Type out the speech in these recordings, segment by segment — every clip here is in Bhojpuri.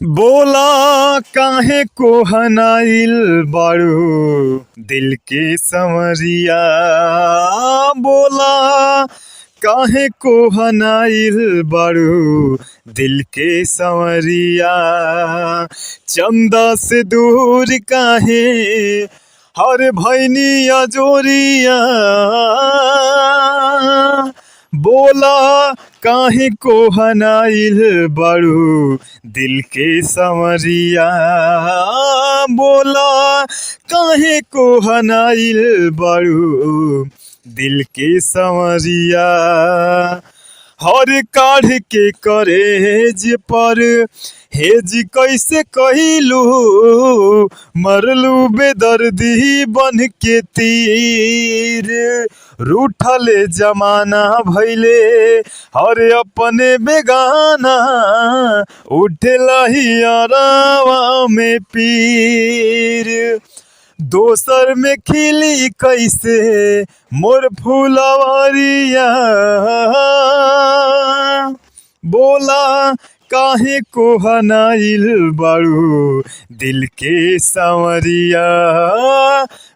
बोला काहे को हनाइल बारू दिल के संवरिया। बोला काहे को हनाइल बारू दिल के संवरिया। चंदा से दूर काहे हर भैनी अजोरिया। बोला काहे को हनाइल बारू दिल के संवरिया। बोला काहे को हनाइल बारू दिल के संवरिया। हर काढ़ के करेज पर हेज कैसे कहिलू। मरलू बेदर्दी बन के तीर। रूठले जमाना भैले हर अपने बेगाना। उठला ही अरावा में पीर। दोसर में खिली कैसे मोर फुलवरिया। बोला काहे को हनाइल बारू दिल के संवरिया।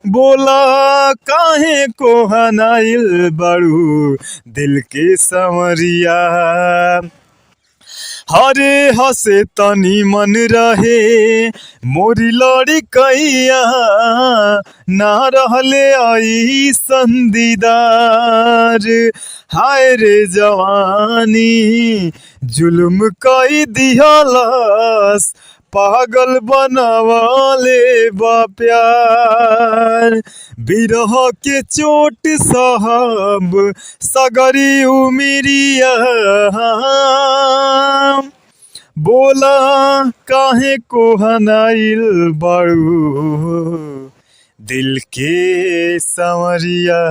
बोला काहे को हनाइल बारू दिल के संवरिया। हरे हसे तनी मन रहे मोरी लड़ी कैया। ना रहले आई संदीदार। हाय रे जवानी जुल्म कई दिहलस। पागल बनावाले बा प्यार। बिरह के चोट साहब सगरी उमिरिया। बोला काहे को हनाइल बारू दिल के संवरिया।